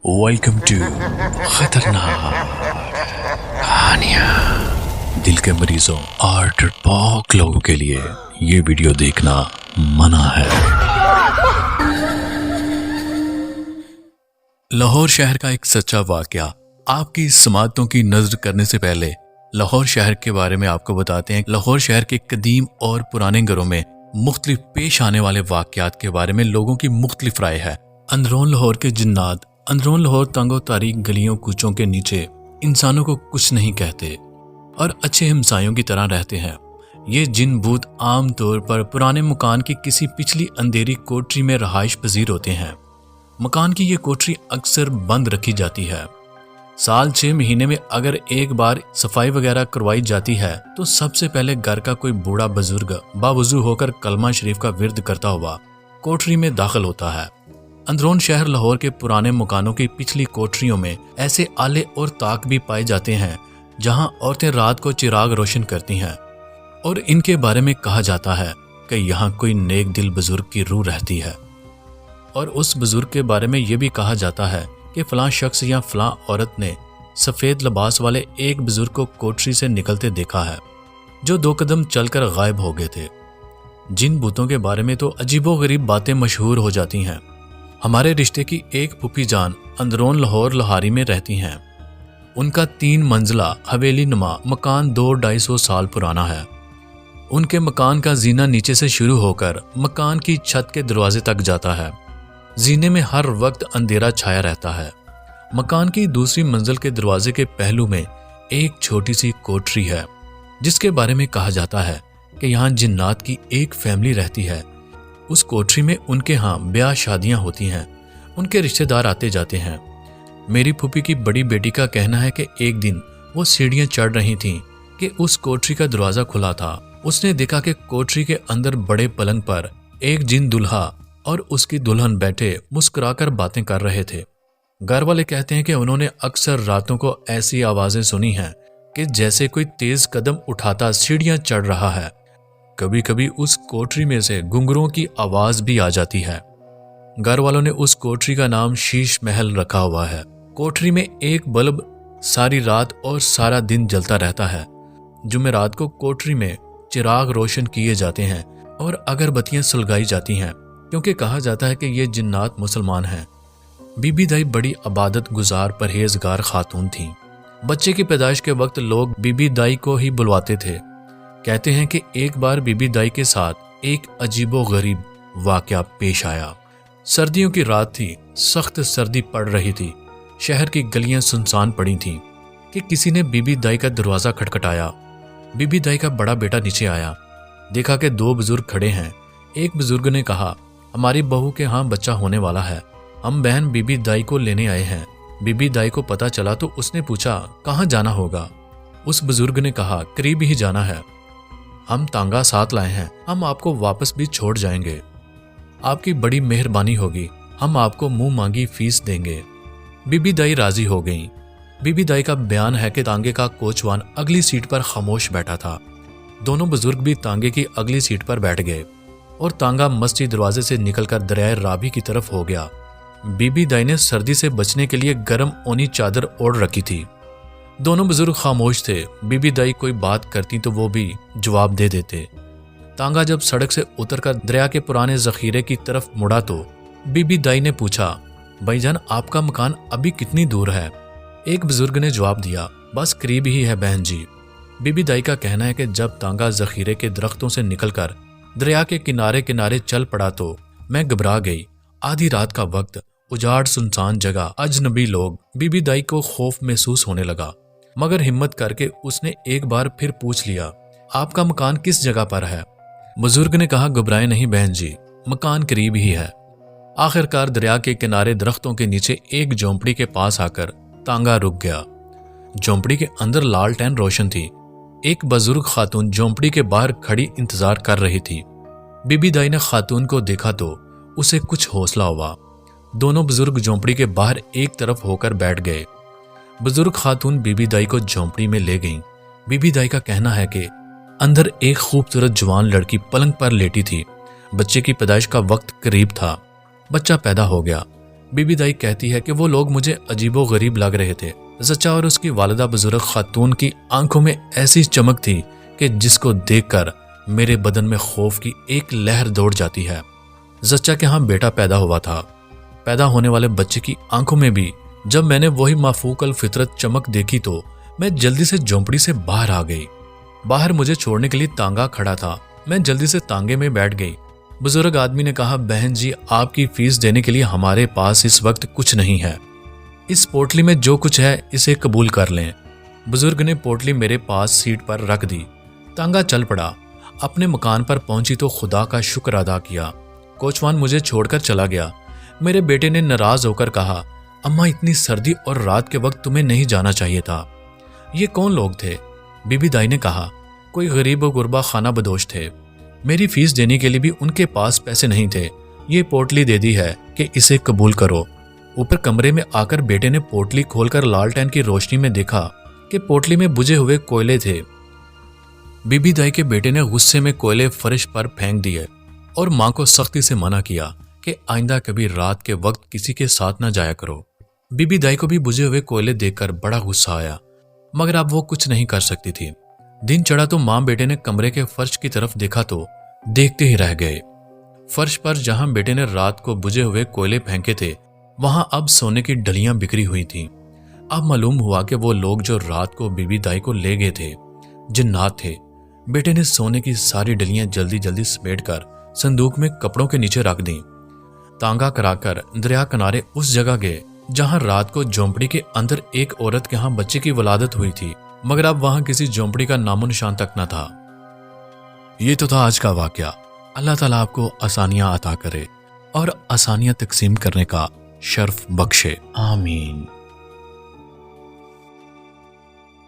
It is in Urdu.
ویلکم ٹو خطرناک کہانیاں۔ دل کے مریضوں اور ڈرپوک لوگوں کے لیے یہ ویڈیو دیکھنا منع ہے۔ لاہور شہر کا ایک سچا واقعہ۔ آپ کی سماعتوں کی نظر کرنے سے پہلے لاہور شہر کے بارے میں آپ کو بتاتے ہیں۔ لاہور شہر کے قدیم اور پرانے گھروں میں مختلف پیش آنے والے واقعات کے بارے میں لوگوں کی مختلف رائے ہے۔ اندرون لاہور کے جنات۔ اندرون لاہور تنگ و تاریک گلیوں کوچوں کے نیچے انسانوں کو کچھ نہیں کہتے اور اچھے ہمسایوں کی طرح رہتے ہیں۔ یہ جن بھوت عام طور پر پرانے مکان کی کسی پچھلی اندھیری کوٹری میں رہائش پذیر ہوتے ہیں۔ مکان کی یہ کوٹری اکثر بند رکھی جاتی ہے۔ سال 6 مہینے میں اگر ایک بار صفائی وغیرہ کروائی جاتی ہے تو سب سے پہلے گھر کا کوئی بوڑھا بزرگ باوضو ہو کر کلمہ شریف کا ورد کرتا ہوا کوٹری میں داخل ہوتا ہے۔ اندرون شہر لاہور کے پرانے مکانوں کی پچھلی کوٹریوں میں ایسے آلے اور طاق بھی پائے جاتے ہیں جہاں عورتیں رات کو چراغ روشن کرتی ہیں، اور ان کے بارے میں کہا جاتا ہے کہ یہاں کوئی نیک دل بزرگ کی روح رہتی ہے، اور اس بزرگ کے بارے میں یہ بھی کہا جاتا ہے کہ فلاں شخص یا فلاں عورت نے سفید لباس والے ایک بزرگ کو کوٹری سے نکلتے دیکھا ہے جو 2 قدم چل کر غائب ہو گئے تھے۔ جن بتوں کے بارے میں تو عجیب و غریب باتیں مشہور ہو جاتی ہیں۔ ہمارے رشتے کی ایک پھوپھی جان اندرون لاہور لہاری میں رہتی ہیں۔ ان کا 3 منزلہ حویلی نما مکان 200-250 سال پرانا ہے۔ ان کے مکان کا زینہ نیچے سے شروع ہو کر مکان کی چھت کے دروازے تک جاتا ہے۔ زینے میں ہر وقت اندھیرا چھایا رہتا ہے۔ مکان کی دوسری منزل کے دروازے کے پہلو میں ایک چھوٹی سی کوٹری ہے جس کے بارے میں کہا جاتا ہے کہ یہاں جنات کی ایک فیملی رہتی ہے۔ اس کوٹری میں ان کے ہاں بیاہ شادیاں ہوتی ہیں، ان کے رشتہ دار آتے جاتے ہیں۔ میری پھوپھی کی بڑی بیٹی کا کہنا ہے کہ ایک دن وہ سیڑھیاں چڑھ رہی تھیں کہ اس کوٹری کا دروازہ کھلا تھا۔ اس نے دیکھا کہ کوٹری کے اندر بڑے پلنگ پر ایک جن دلہا اور اس کی دلہن بیٹھے مسکرا کر باتیں کر رہے تھے۔ گھر والے کہتے ہیں کہ انہوں نے اکثر راتوں کو ایسی آوازیں سنی ہیں کہ جیسے کوئی تیز قدم اٹھاتا سیڑھیاں چڑھ رہا ہے۔ کبھی کبھی اس کوٹری میں سے گھنگروں کی آواز بھی آ جاتی ہے۔ گھر والوں نے اس کوٹری کا نام شیش محل رکھا ہوا ہے۔ کوٹری میں ایک بلب ساری رات اور سارا دن جلتا رہتا ہے۔ جمعرات کو کوٹری میں چراغ روشن کیے جاتے ہیں اور اگربتیاں سلگائی جاتی ہیں کیونکہ کہا جاتا ہے کہ یہ جنات مسلمان ہیں۔ بی بی دائی بڑی عبادت گزار پرہیزگار خاتون تھیں۔ بچے کی پیدائش کے وقت لوگ بی بی دائی کو ہی بلواتے تھے۔ کہتے ہیں کہ ایک بار بی بی دائی کے ساتھ ایک عجیب و غریب واقعہ پیش آیا۔ سردیوں کی رات تھی، سخت سردی پڑ رہی تھی، شہر کی گلیاں سنسان پڑی تھیں کہ کسی نے بی بی دائی کا دروازہ کھٹکھٹایا۔ بی بی دائی کا بڑا بیٹا نیچے آیا، دیکھا کہ 2 بزرگ کھڑے ہیں۔ ایک بزرگ نے کہا، ہماری بہو کے ہاں بچہ ہونے والا ہے، ہم بہن بی بی دائی کو لینے آئے ہیں۔ بی بی دائی کو پتہ چلا تو اس نے پوچھا کہاں جانا ہوگا۔ اس بزرگ نے کہا قریب ہی جانا ہے، ہم تانگا ساتھ لائے ہیں، ہم آپ کو واپس بھی چھوڑ جائیں گے، آپ کی بڑی مہربانی ہوگی، ہم آپ کو منہ مانگی فیس دیں گے۔ بی بی دائی راضی ہو گئیں۔ بی بی دائی کا بیان ہے کہ تانگے کا کوچوان اگلی سیٹ پر خاموش بیٹھا تھا۔ دونوں بزرگ بھی تانگے کی اگلی سیٹ پر بیٹھ گئے اور تانگا مسجد دروازے سے نکل کر دریائے رابی کی طرف ہو گیا۔ بی بی دائی نے سردی سے بچنے کے لیے گرم اونی چادر اوڑھ رکھی تھی۔ دونوں بزرگ خاموش تھے۔ بی بی دائی کوئی بات کرتی تو وہ بھی جواب دے دیتے۔ تانگا جب سڑک سے اتر کر دریا کے پرانے ذخیرے کی طرف مڑا تو بی بی دائی نے پوچھا، بھائی جان آپ کا مکان ابھی کتنی دور ہے؟ ایک بزرگ نے جواب دیا، بس قریب ہی ہے بہن جی۔ بی بی دائی کا کہنا ہے کہ جب تانگا ذخیرے کے درختوں سے نکل کر دریا کے کنارے کنارے چل پڑا تو میں گھبرا گئی۔ آدھی رات کا وقت، اجاڑ سنسان جگہ، اجنبی لوگ، بی بی دائی کو خوف محسوس ہونے لگا، مگر ہمت کر کے اس نے ایک بار پھر پوچھ لیا، آپ کا مکان کس جگہ پر ہے؟ بزرگ نے کہا، گھبرائے نہیں بہن جی، مکان قریب ہی ہے۔ آخر کار دریا کے کنارے درختوں کے نیچے ایک جھونپڑی کے پاس آ کر تانگا رک گیا۔ جھونپڑی کے اندر لالٹین روشن تھی۔ ایک بزرگ خاتون جھونپڑی کے باہر کھڑی انتظار کر رہی تھی۔ بی بی دائی نے خاتون کو دیکھا تو اسے کچھ حوصلہ ہوا۔ دونوں بزرگ جھونپڑی کے باہر ایک طرف ہو کر بیٹھ گئے۔ بزرگ خاتون بی بی دائی کو جھونپڑی میں لے گئیں۔ بی بی دائی کا کہنا ہے کہ اندر ایک خوبصورت جوان لڑکی پلنگ پر لیٹی تھی۔ بچے کی پیدائش کا وقت قریب تھا۔ بچہ پیدا ہو گیا۔ بی بی دائی کہتی ہے کہ وہ لوگ مجھے عجیب و غریب لگ رہے تھے۔ زچا اور اس کی والدہ بزرگ خاتون کی آنکھوں میں ایسی چمک تھی کہ جس کو دیکھ کر میرے بدن میں خوف کی ایک لہر دوڑ جاتی ہے۔ زچا کے ہاں بیٹا پیدا ہوا تھا۔ پیدا ہونے والے بچے کی آنکھوں میں بھی جب میں نے وہی مافوق الفطرت چمک دیکھی تو میں جلدی سے جھونپڑی سے باہر آ گئی۔ باہر مجھے چھوڑنے کے لیے تانگا کھڑا تھا۔ میں جلدی سے تانگے میں بیٹھ گئی۔ بزرگ آدمی نے کہا، بہن جی آپ کی فیس دینے کے لیے ہمارے پاس اس وقت کچھ نہیں ہے، اس پوٹلی میں جو کچھ ہے اسے قبول کر لیں۔ بزرگ نے پوٹلی میرے پاس سیٹ پر رکھ دی۔ تانگا چل پڑا۔ اپنے مکان پر پہنچی تو خدا کا شکر ادا کیا۔ کوچوان مجھے چھوڑ کر چلا گیا۔ میرے بیٹے نے ناراض ہو کر کہا، اماں اتنی سردی اور رات کے وقت تمہیں نہیں جانا چاہیے تھا۔ یہ کون لوگ تھے؟ بی بی دائی نے کہا، کوئی غریب و غربا خانہ بدوش تھے۔ میری فیس دینے کے لیے بھی ان کے پاس پیسے نہیں تھے۔ یہ پوٹلی دے دی ہے کہ اسے قبول کرو۔ اوپر کمرے میں آ کر بیٹے نے پوٹلی کھول کر لالٹین کی روشنی میں دیکھا کہ پوٹلی میں بجھے ہوئے کوئلے تھے۔ بی بی دائی کے بیٹے نے غصے میں کوئلے فرش پر پھینک دیے اور ماں کو سختی سے منع کیا کہ آئندہ کبھی رات کے وقت کسی کے ساتھ نہ جایا کرو۔ بی بی دائی کو بھی بجھے ہوئے کوئلے دیکھ کر بڑا غصہ آیا، مگر اب وہ کچھ نہیں کر سکتی تھی۔ دن چڑھا تو ماں بیٹے نے کمرے کے فرش کی طرف دیکھا تو دیکھتے ہی رہ گئے۔ فرش پر جہاں بیٹے نے رات کو بجھے ہوئے کوئلے پھینکے تھے وہاں اب سونے کی ڈلیاں بکھری ہوئی تھیں۔ اب معلوم ہوا کہ وہ لوگ جو رات کو بی بی دائی کو لے گئے تھے جنات تھے۔ بیٹے نے سونے کی ساری ڈلیاں جلدی جلدی سمیٹ کر صندوق میں کپڑوں کے نیچے رکھ دیں۔ تانگا کرا کر دریا کنارے اس جگہ گئے جہاں رات کو جھونپڑی کے اندر ایک عورت کے ہاں بچے کی ولادت ہوئی تھی، مگر اب وہاں کسی جھونپڑی کا نام و نشان تک نہ تھا۔ یہ تو تھا آج کا واقعہ۔ اللہ تعالیٰ آپ کو آسانیاں عطا کرے اور آسانیاں تقسیم کرنے کا شرف بخشے، آمین۔